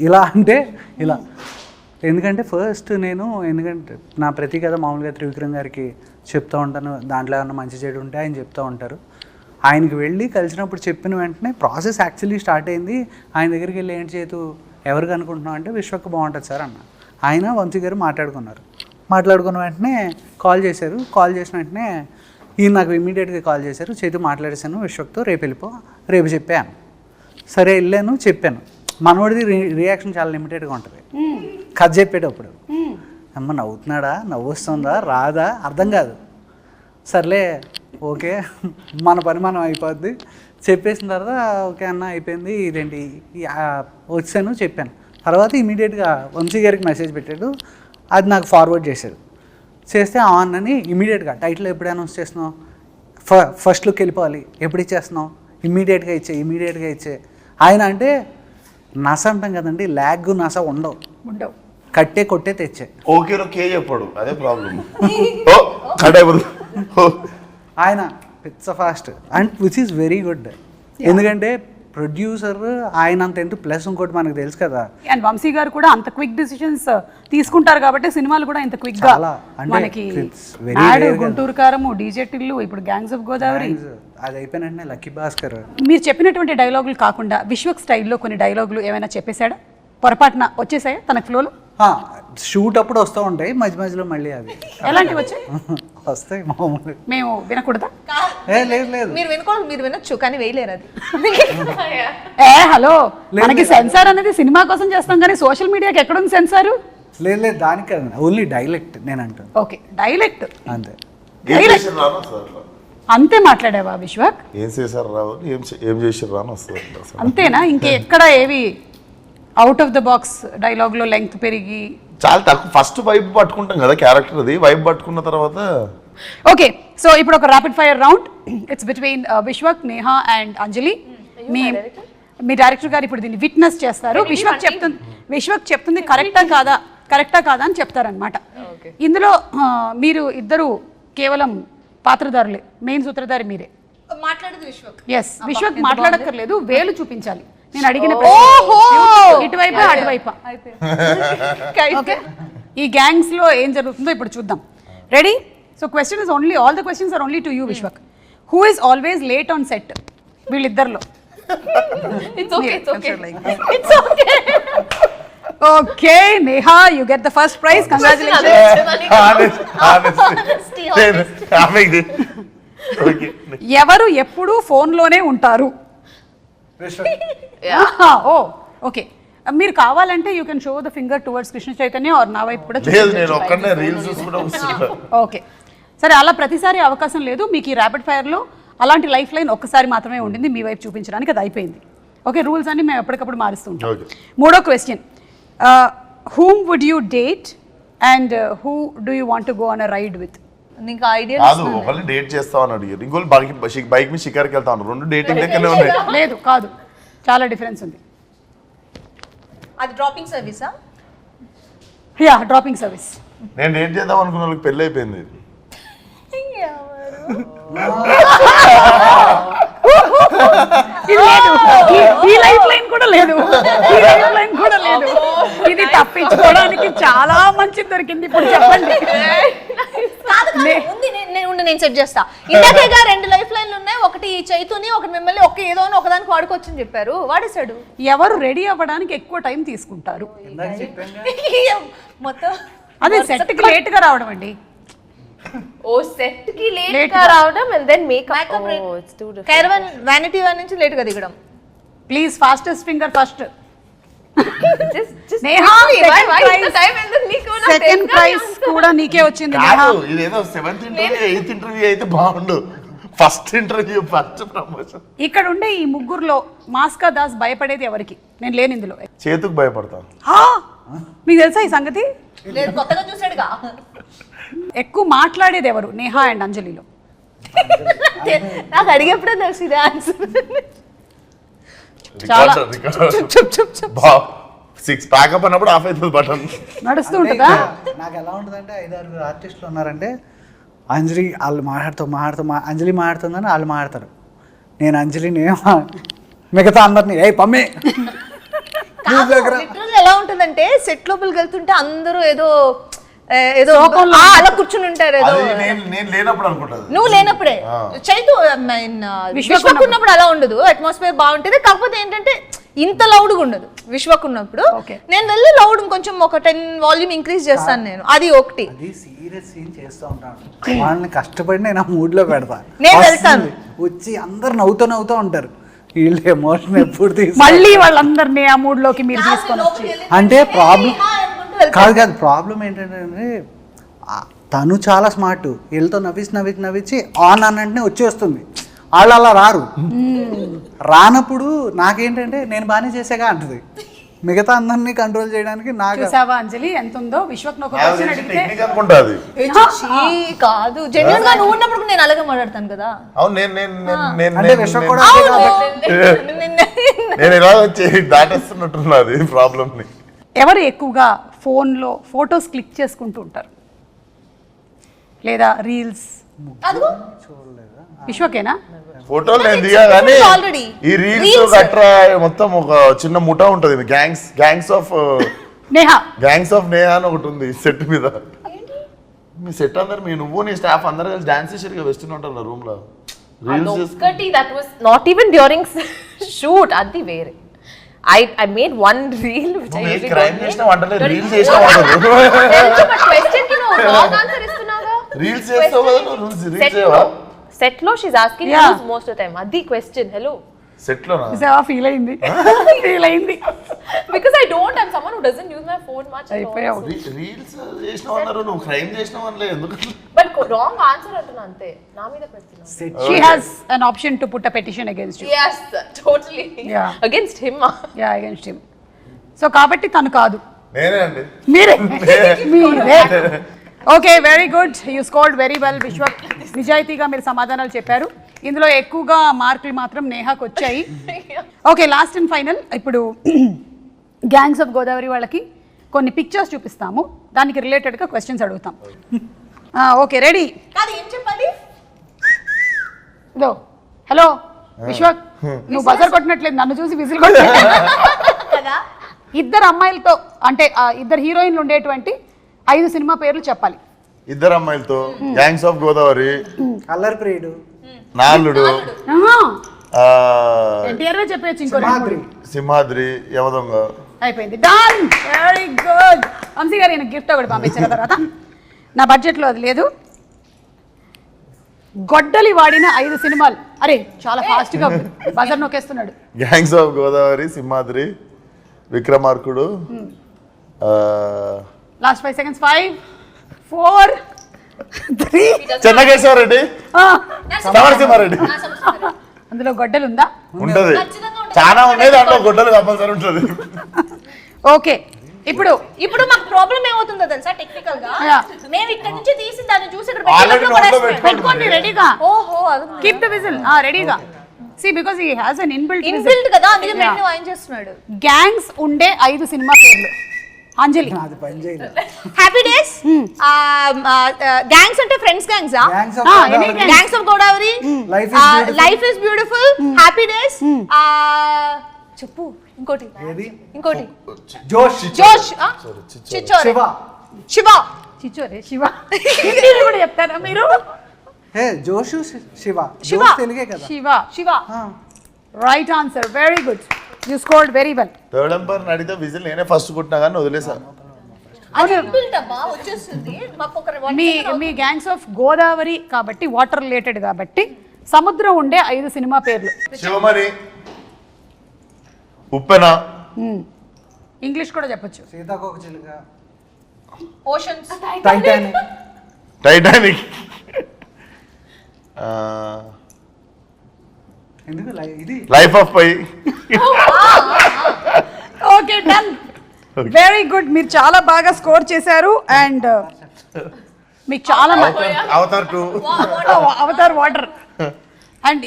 ఇలా అంటే ఇలా. ఎందుకంటే ఎందుకంటే నా ప్రతి కథ మామూలుగా త్రివిక్రమ్ గారికి చెప్తూ ఉంటాను, దాంట్లో ఏమన్నా మంచి చెడు ఉంటే ఆయన చెప్తూ ఉంటారు. ఆయనకి వెళ్ళి కలిసినప్పుడు చెప్పిన వెంటనే ప్రాసెస్ యాక్చువల్లీ స్టార్ట్ అయింది. ఆయన దగ్గరికి వెళ్ళి ఏంటి చేతు ఎవరికి అనుకుంటున్నాం అంటే విశ్వక్ బాగుంటుంది సార్ అన్న. ఆయన వంశీ గారు మాట్లాడుకున్న వెంటనే కాల్ చేశారు. కాల్ చేసిన వెంటనే ఈయన నాకు ఇమీడియట్గా కాల్ చేశారు, చేతు మాట్లాడేశాను విశ్వక్తో, రేపు చెప్పాను. సరే వెళ్ళాను, చెప్పాను. మనోడిది రియాక్షన్ చాలా లిమిటెడ్గా ఉంటుంది. కథ చెప్పేటప్పుడు అమ్మ నవ్వుతున్నాడా, నవ్వు వస్తుందా, రాదా అర్థం కాదు. సర్లే ఓకే మన పని మనం అయిపోద్ది. చెప్పేసిన తర్వాత ఓకే అన్న అయిపోయింది, ఇదేంటి వచ్చాను చెప్పాను. తర్వాత ఇమీడియట్గా వంశీ గారికి మెసేజ్ పెట్టాడు, అది నాకు ఫార్వర్డ్ చేశాడు. చేస్తే ఆన్ అని ఇమీడియట్గా టైటిల్ ఎప్పుడు అనౌన్స్ చేస్తున్నావు, ఫస్ట్ లుక్ వెళ్ళిపోవాలి, ఎప్పుడు ఇచ్చేస్తున్నావు, ఇమీడియట్గా ఇచ్చే. ఆయన అంటే నస అంటాం కదండి, ల్యాగ్ నస ఉండవు, కట్టే కొట్టే తెచ్చే. ఓకే చెప్పాడు, అదే ప్రాబ్లం. ఆయన పిచ్చ fast and which is very good. ఎందుకంటే ప్రొడ్యూసర్ ఆయన అంత ఎంత ప్లస్ ఇంకోటి మనకు తెలుసు కదా. అండ్ వంశీ గారు కూడా అంత క్విక్ డిసిషన్స్ తీసుకుంటారు కాబట్టి సినిమాలు కూడా ఇంత క్విక్ గా మనకి గుంటూరు కారము, డీజే టిల్లు, ఇప్పుడు గ్యాంగ్స్ ఆఫ్ గోదావరి అది అయిపోయినట్టే లక్కీ భాస్కర్. మీరు చెప్పినటువంటి డైలాగులు కాకుండా విశ్వక్ స్టైల్లో కొన్ని డైలాగులు ఏమైనా చెప్పేశాడా, పొరపాటున వచ్చేసాయా తన ఫ్లోలో? షూట్ అప్పుడు వస్తూ ఉంటాయి, మధ్యలో మళ్ళీ అవి ఎలాంటివి వచ్చాయి? వస్తాయి మామూలు. మేము వినకూడదా? లేదు మీరు వినొచ్చు కానీ వేయలేరు అది. హలో, మనకి సెన్సార్ అనేది సినిమా కోసం చేస్తాం కానీ సోషల్ మీడియాకి ఎక్కడుంది సెన్సారు? లేదు దానికి కాదు, ఓన్లీ డైలెక్ట్ నేను అంటాను. ఓకే డైలెక్ట్ అంతే. అంతే మాట్లాడావా విశ్వక్? ఏం చేశారు రావు, ఏం చేసారు రాను వస్తుంది. అంతేనా? ఇంకెక్కడ ఏవి out of the box dialogue లో లెంగ్త్ పెరిగి? చాలా తక్కువ. ఫస్ట్ వైబ్ పట్టుకుంటాం కదా క్యారెక్టర్, అది వైబ్ పట్టుకున్న తర్వాత. ఓకే, సో ఇప్పుడు ఒక rapid fire round. It's between Vishwak, Neha and Anjali. Me director గారు ఇప్పుడు దీన్ని విట్నెస్ చేస్తారు. విశ్వక్ చెప్తుంది కరెక్టా కాదా అని చెప్తారనమాట. ఇందులో మీరు ఇద్దరు కేవలం పాత్రధారులే, మెయిన్ సూత్రధారి మీరే. మాట్లాడేది విశ్వక్. ఎస్, విశ్వక్ మాట్లాడక్కర్లేదు, వేలు చూపించాలి. నేను అడిగిన ఇటువైపు అటువైపు. ఓకే, ఈ గ్యాంగ్స్ లో ఏం జరుగుతుందో ఇప్పుడు చూద్దాం. Ready? So question is only, all the questions are only to you Vishwak. Who is always late on set వీళ్ళిద్దరిలో? Okay Neha, you get the first prize. Congratulations. ఎవరు ఎప్పుడు ఫోన్ లోనే ఉంటారు? ఓ ఓకే, మీరు కావాలంటే you can show the finger towards Krishna Chaitanya or నా వైపు కూడా. ఓకే సరే, అలా ప్రతిసారి అవకాశం లేదు మీకు. ఈ ర్యాపిడ్ ఫైర్ లో అలాంటి లైఫ్ లైన్ ఒక్కసారి మాత్రమే ఉండింది మీ వైపు చూపించడానికి, అది అయిపోయింది. ఓకే, రూల్స్ అన్ని మేము ఎప్పటికప్పుడు మారుస్తుంటాం. మూడో question, whom would you date and who do you want to go on a ride with? నీకు ఐడియా కాదు, ఒకళ్ళు డేట్ చేస్తామని అడిగారు, ఇంకోళ్ళు బైక్ మీద షికార్కి వెళ్తాను. రెండు డేటింగ్ దగ్గరనే ఉన్నాయి. లేదు కాదు, చాలా డిఫరెన్స్ ఉంది. అది డ్రాపింగ్ సర్వీసా? Yeah, dropping service. నేను డేట్ చేద్దాం అనుకున్న వాళ్ళకి పెళ్ళి అయిపోయింది. ఈ లైఫ్ లైన్ కూడా లేదు, ఇది తప్పించుకోవడానికి చాలా మంచి దొరికింది. ఇప్పుడు చెప్పండి. నేను సెట్ చేస్తా. ఇందాకేగా రెండు లైఫ్ లైన్లు ఉన్నాయి, ఒకటి చైతుని, ఒకటి మిమ్మల్ని, ఒక ఏదో ఒకదానికి వాడుకోవచ్చని చెప్పారు, వాడేశాడు. ఎవరు రెడీ అవ్వడానికి ఎక్కువ టైం తీసుకుంటారు? మొత్తం అదే సెట్ కి లేట్ గా రావడం అండి. ఓ సెట్ కి లేట్ గా రావడం and then makeup. Oh it's too different. Caravan vanity van నుంచి లేట్ గా దిగడం. Please fastest finger first. Second prize కూడా నీకే వచ్చింది. ఇదేదో 7th ఇంటర్వ్యూ 8th ఇంటర్వ్యూ అయితే బాగుండు, ఫస్ట్ ఇంటర్వ్యూ ఫస్ట్ ప్రమోషన్. ఇక్కడ ఉండే ఈ ముగ్గురులో మాస్కా దాస్ భయపడేది ఎవరికి? నేను లేని ఇందులో. చేతుకు భయపడతాను. మీకు తెలుసా ఈ సంగతి? లేదు, కొత్తగా చూసాడుగా. ఎక్కువ మాట్లాడేది ఎవరు నేహా అండ్ అంజలిలో? నాకు అడిగేప్పుడే తెలుసు ఇది ఆన్సర్. చాలా సిక్స్ ప్యాకప్ అన్నప్పుడు ఆఫ్ అవుతుంది బటన్. నడుస్తూ అంటే ఉంటుందా? నాకు ఎలా ఉంటుందంటే 5-6 ఆర్టిస్టులు ఉన్నారంటే అంజలి వాళ్ళు అంజలి మాట్లాడుతుందని వాళ్ళు మాట్లాడతారు, నేను అంజలిని మిగతా అందరినీ ఏ పమ్మే లిటరల్ ఎలా ఉంటుందంటే సెట్ లోపలికి వెళ్తుంటే అందరూ ఏదో అలా కూర్చుని ఉంటారు ఏదో. అది నేను లేనప్పుడు అనుకుంటా. నువ్వు లేనప్పుడే చైతు విశ్వక్ ఉన్నప్పుడు అలా ఉండదు, అట్మాస్ఫియర్ బాగుంటుంది. కాకపోతే ఏంటంటే ఇంత లౌడ్ గా ఉండదు విశ్వక్ ఉన్నప్పుడు. నేను వెళ్ళి లౌడ్ కొంచెం ఒక 10 వాల్యూమ్ ఇంక్రీజ్ చేస్తాను నేను, అది ఒకటి. అది సీరియస్ సీన్ చేస్తూ ఉంటాను, వాళ్ళని కష్టపడి నేను ఆ మూడ్ లో పెడతా. నేను వెళ్తాను. వచ్చి అందరు నవ్వుతూ ఉంటారు, వీళ్ళు ఎమోషన్ ఎప్పుడు మళ్ళీ వాళ్ళందరినీ ఆ మూడ్ లోకి మీరు తీసుకొని వచ్చి. అంటే ప్రాబ్లం కాదు ప్రాబ్లం ఏంటంటే తను చాలా స్మార్ట్, వీళ్ళతో నవ్వించి ఆన్ అన్నంటే వచ్చేస్తుంది, వాళ్ళు అలా రారు. రానప్పుడు నాకేంటంటే నేను బాగానే చేసాగా అంటది, మిగతా అందరినీ కంట్రోల్ చేయడానికి నాకు. చూసావా అంజలి ఎంత ఉందో? విశ్వక్ ఒక క్వశ్చన్ అడిగితే టెక్నిక్ అనుకుంటాది. కాదు, జెన్యున్ గా నువ్వు ఉన్నప్పుడు నేను అలాగే మాట్లాడతాను కదా. అవును నేను అంటే విశ్వక్ కూడా నేను ఇలా వచ్చి దాటేస్తున్నట్టున్నది ప్రాబ్లమ్ ని. ఎవరు ఎక్కువగా ఫోన్లో ఫొటోస్ క్లిక్ చేసుకుంటూ ఉంటారు లేదా రీల్స్? విశ్వకేనా? ఫోటోలు నేను దిగా కానీ Already. ఈ రీల్స్ గట్రా మొత్తం ఒక చిన్న ముఠా ఉంటది, గ్యాంగ్స్ ఆఫ్ నేహా అని ఒకటి ఉంది సెట్ మీద. మీ సెట్ అందరు నువ్వు నీ స్టాఫ్ అందరు కలిసి డాన్స్ చేసారు వెస్టర్న్ ఉంటారు రూమ్ లో. Reels that was not even during shoot, adi vere. I made one reel which I usually crime don't చేసిన make. వంటలే రీల్స్ చేసిన వంటలు. తెలుసు, but question కి నువ్వు wrong answer ఇస్తున్నావుగా. రీల్స్ చేస్తావు కదా నువ్వు, రీల్స్ Set చేయవా? లో set లో she's asking Yeah. use most of the time. Adi question, hello. Set లోనా? చూసావా? ఫీల్ అయింది. Because I don't, I'm someone who doesn't use my phone much at all. అయిపోయావు. రీల్స్ చేసినావు అన్నారు, నువ్వు క్రైమ్ చేసినావు అనలే ఎందుకు? But wrong answer అంటున్నా అంతే, నా మీద పెడుతున్నా. She has an option to put a petition against you. Yes, totally. Yeah. Against him. Yeah, against him. So కాబట్టి తను కాదు, నేనే అండి. మీరే. Okay, very good, you scored very well Vishwak. నిజాయితీగా మీరు సమాధానాలు చెప్పారు. ఇందులో ఎక్కువగా మార్కులు మాత్రం నేహాకు వచ్చాయి. ఓకే, లాస్ట్ అండ్ ఫైనల్, ఇప్పుడు గ్యాంగ్స్ ఆఫ్ గోదావరి వాళ్ళకి కొన్ని పిక్చర్స్ చూపిస్తాము, దానికి రిలేటెడ్గా క్వశ్చన్స్ అడుగుతాం. Okay, ready? కాదు, ఏం చెప్పాలి? ఇదో హలో విశ్వక్, నువ్వు బజర్ కొట్టినట్లేదు, నన్ను చూసి విజిల్ కొట్టినట్లేదు. ఇద్దరు అమ్మాయిలతో అంటే ఇద్దరు హీరోయిన్లు ఉండేటువంటి 5 సినిమా పేర్లు చెప్పాలి. ఇద్దరు అమ్మాయిలతో గ్యాంగ్స్ ఆఫ్ గోదావరి, అల్లరి ప్రియుడు, నాలుడు, ఎన్టీఆర్ చెప్పేయచ్చు, ఇంకో సింహాద్రి, యమదొంగ. అయిపోయింది, డన్, వెరీ గుడ్. వంశీ గారు ఈయన గిఫ్ట్ ఒకటి పంపించిన తర్వాత నా బడ్జెట్లో అది లేదు. గొడ్డలి వాడిన 5 సినిమాలు. అరే చాలా ఫాస్ట్ గా బజర్ నొక్కేస్తున్నాడు. Gangs of Godavari, Simhadri, Vikramarkudu. Last 5 seconds. 5, 4, 3. Chennakeshava Reddy, Samarasimha Reddy. అందులో గొడ్డలు ఉందా? ఉంటది, చాలా ఉన్నాయి, దాంట్లో గొడ్డలు కంపల్సరీ ఉంటది. ఓకే, ఇప్పుడు మాకు ప్రాబ్లం ఏమవుతుందో తెలుసా? టెక్నికల్ గా Yeah. మేము ఇక్కడ నుంచి తీసి దాన్ని చూసి ఇక్కడ Already నోట్లో పెట్టుకోండి రెడీగా. ఓహో, కీప్ ద విజిల్ రెడీగా. See, because he has an inbuilt inbuilt కదా, అందుకే మేము ఆయన చేస్తున్నాడు. గ్యాంగ్స్ ఉండే 5 సినిమా పేర్లు. అంజలి. అది పని చేయలేదు. హ్యాపీ డేస్, గ్యాంగ్స్ అంటే friends gangs, Gangs of any Godavari. Gangs of Godavari, life is beautiful, happy days. చెప్పు ఇంకోటి, ఏది? ఇంకోటి జోష్, జోష్, చిచ్చోరే, శివ, శివ, చిచ్చోరే, శివ. హిందీలో కూడా చెప్తారా మీరు? జోషు, శివ. శివ. జోష్ తెలుగే కదా. Shiva. Shiva. Right answer, very good, you scored very well. Third umpire అడిగితే విజిల్ నేనే ఫస్ట్ కొట్టినా కానీ వదిలేసా. అది ఇన్బిల్ట్ అబ్బా, వచ్చేస్తుంది. మాకు ఒక మీ గ్యాంగ్స్ ఆఫ్ గోదావరి కాబట్టి వాటర్ రిలేటెడ్ కాబట్టి సముద్రం ఉండే 5 సినిమా పేర్లు. శివమణి, ఉప్పెన, ఇంగ్లీష్ కూడా చెప్పొచ్చు. సీతాకోక చిలుక, ఓషన్స్, టైటానిక్, టైటానిక్, ఎందుకు ఇది Life of Pi. Okay, done, very good, మీరు చాలా బాగా స్కోర్ చేశారు. అండ్ మీకు చాలా అవతార్ 2, అవతార్ వాటర్. అండ్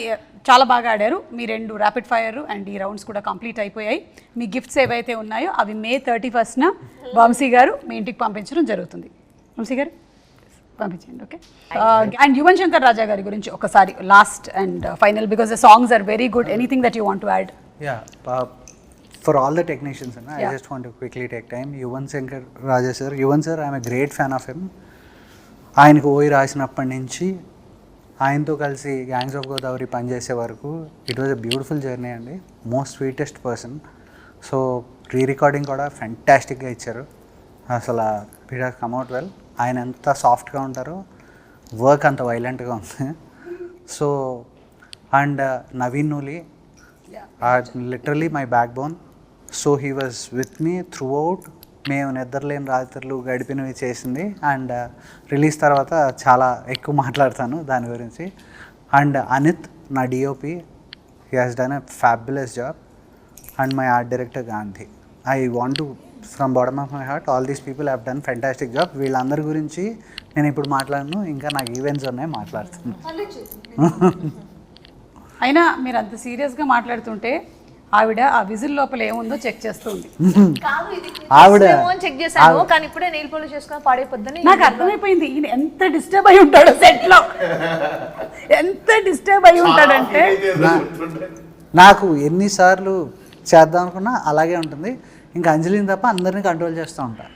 చాలా బాగా ఆడారు. మీ 2 ర్యాపిడ్ ఫైర్ అండ్ ఈ రౌండ్స్ కూడా కంప్లీట్ అయిపోయాయి. మీ గిఫ్ట్స్ ఏవైతే ఉన్నాయో అవి May 31st వంశీ గారు మీ ఇంటికి పంపించడం జరుగుతుంది. వంశీ గారు పంపించండి. ఓకే. అండ్ యువన్ శంకర్ రాజా గారి గురించి ఒకసారి last and final, because the songs are very good. Anything that you want to add? For all the technicians, I just want to quickly take time. Yuvan Shankar Raja sir, Yuvan sir, I am a great fan of him. ఆయనకు ఓయి రాసినప్పటి నుంచి ఆయనతో కలిసి gangs of Godavari పనిచేసే వరకు it was a beautiful journey అండి. Most sweetest person. So recording కూడా ఫెంటాస్టిక్గా ఇచ్చారు. అసలు it has come out well. ఆయన ఎంత సాఫ్ట్గా ఉంటారో వర్క్ అంత వైలెంట్గా ఉంది. So and Naveen Nooli literally my backbone. So he was with me throughout. మేము నిద్రలేని రాత్రులు గడిపినవి చేసింది. అండ్ రిలీజ్ తర్వాత చాలా ఎక్కువ మాట్లాడతాను దాని గురించి. అండ్ అనిత్ నా DOP, he has done a fabulous job. And my art director Gandhi. I want to from bottom of my heart all these people have done fantastic job. వీళ్ళందరి గురించి నేను ఇప్పుడు మాట్లాడను, ఇంకా నాకు ఈవెంట్స్ ఉన్నాయి, మాట్లాడుతాను. అయినా మీరు అంత సీరియస్గా మాట్లాడుతుంటే ఆవిడ ఆ విజిల్ లోపల ఏముందో చెక్ చేస్తుంది. ఆవిడ చెక్ చేశాను కానీ ఇప్పుడే నెయిల్ పాలిష్ చేసుకుని పాడైపోద్దని నాకు అర్థమైపోయింది ఈయన ఎంత డిస్టర్బ్ అయి ఉంటాడో సెట్ లో. ఎంత డిస్టర్బ్ అయి ఉంటాడంటే నాకు ఎన్నిసార్లు చేద్దాం అనుకున్నా అలాగే ఉంటుంది. ఇంకా అంజలిని తప్ప అందరినీ కంట్రోల్ చేస్తూ ఉంటా.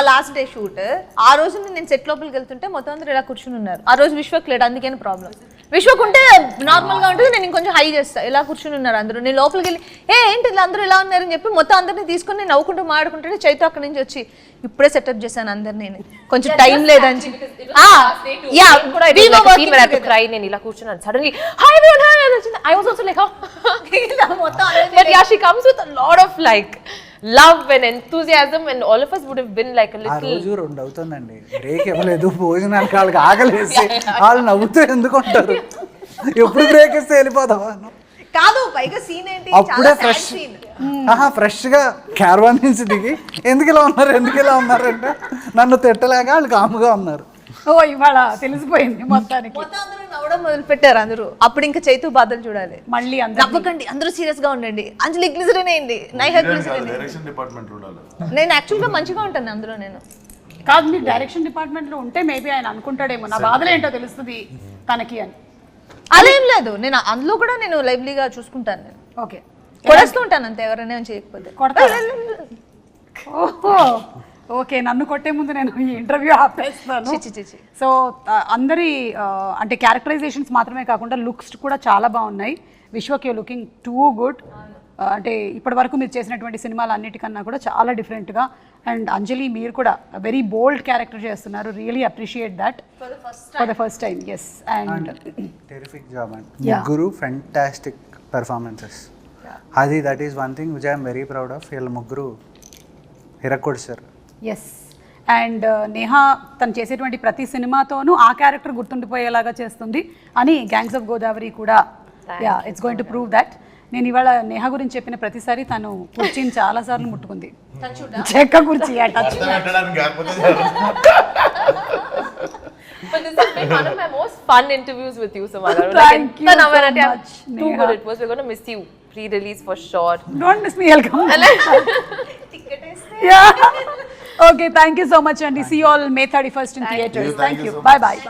లాస్ట్ డే షూట్ ఆ రోజు నేను సెట్ లోపలికి వెళ్తుంటే మొత్తం అందరూ ఇలా కూర్చుని ఉన్నారు. ఆ రోజు విశ్వక్ లేడు, అందుకని ప్రాబ్లం. విశ్వక్ ఉంటే నార్మల్ గా ఉంటుంది, నేను ఇంకొంచెం హై చేస్తా. ఇలా కూర్చుని ఉన్నారు అందరూ. నేను లోపలికి వెళ్ళి ఏంటి అందరూ ఇలా ఉన్నారని చెప్పి మొత్తం అందరినీ తీసుకొని నవ్వుకుంటూ మాడుకుంటుంటే చైతు అక్కడి నుంచి వచ్చి ఇప్పుడే సెటప్ చేశాను అందరినీ, కొంచెం టైం లేదని చెప్పి. నేను ఇలా కూర్చున్నాను. Suddenly hi everyone, hi. I was also like, but yeah, she comes with a lot of like love and enthusiasm, and all of us would have been like a ఆ little. రోజు 2 అవుతుందండి, break ఇవ్వలేదు. భోజనానికి వాళ్ళకి ఆకలేసి వాళ్ళు నవ్వుతూ ఎందుకు ఉంటారు, ఎప్పుడు బ్రేక్ ఇస్తే వెళ్ళిపోతావా కాదు. పైగా సీన్ ఏంటి, అప్పుడే ఫ్రెష్గా క్యారవాన్ నుంచి దిగి ఎందుకు ఇలా ఉన్నారు అంటే నన్ను తిట్టలేక వాళ్ళు కాముగా ఉన్నారు. ఓ ఇవాళ తెలిసిపోయింది మొత్తానికి. మొత్తం అందరూ నవ్వడం మొదలు పెట్టారు అందరూ. అప్పుడు ఇంకా చైతు బాధలు చూడాలి. మళ్ళీ నవ్వకండి, అందరూ సీరియస్ గా ఉండండి. అంజలి గ్లిజరిన్ వేయండి, నైహా గ్లిజరిన్. నేను యాక్చువల్ గా మంచిగా ఉంటాను అందులో. నేను కాదు, మీరు డైరెక్షన్ డిపార్ట్మెంట్ లో ఉంటే మేబీ ఆయన అనుకుంటాడేమో నా బాధలు ఏంటో తెలుస్తుంది తనకి అని. అదేం లేదు, నేను అందులో కూడా నేను లైవ్లీగా చూసుకుంటాను. నేను ఓకే కొడేస్తూ ఉంటాను అంతే, ఎవరైనా చేయకపోతే కొడతారా? ఓహో ఓకే, నన్ను కొట్టే ముందు నేను ఈ ఇంటర్వ్యూ ఆపేస్తాను. సో అందరి అంటే క్యారెక్టరైజేషన్స్ మాత్రమే కాకుండా లుక్స్ కూడా చాలా బాగున్నాయి. Vishwak you looking too good. అంటే ఇప్పటి వరకు మీరు చేసినటువంటి సినిమాలు అన్నిటికన్నా కూడా చాలా డిఫరెంట్గా. అండ్ అంజలి మీరు కూడా వెరీ బోల్డ్ క్యారెక్టర్ చేస్తున్నారు. Really appreciate that for the first time. Yes, and terrific job and ముగ్గురు ఫెంటాస్టిక్ పెర్ఫార్మెన్సెస్. అది that is one thing which I'm very proud of. వీళ్ళ ముగ్గురు హిరకొడిసారు. ఎస్, అండ్ నేహా తను చేసేటువంటి ప్రతి సినిమాతోనూ ఆ క్యారెక్టర్ గుర్తుండిపోయేలాగా చేస్తుంది అని గ్యాంగ్స్ ఆఫ్ గోదావరి కూడా it's going to prove that. నేను ఇవాళ నేహా గురించి చెప్పిన ప్రతిసారి తను కుర్చీని చాలా సార్లు ముట్టుకుంది. చెక్క కుర్చీ touch. But this has been one of my most fun interviews with you, Samala. Thank you so much, Too good it was. We're going to miss you pre-release for sure. Don't miss me, I'll come. Yeah. Okay, thank you so much, and see you all May 31st in theatres. Thank you. Bye.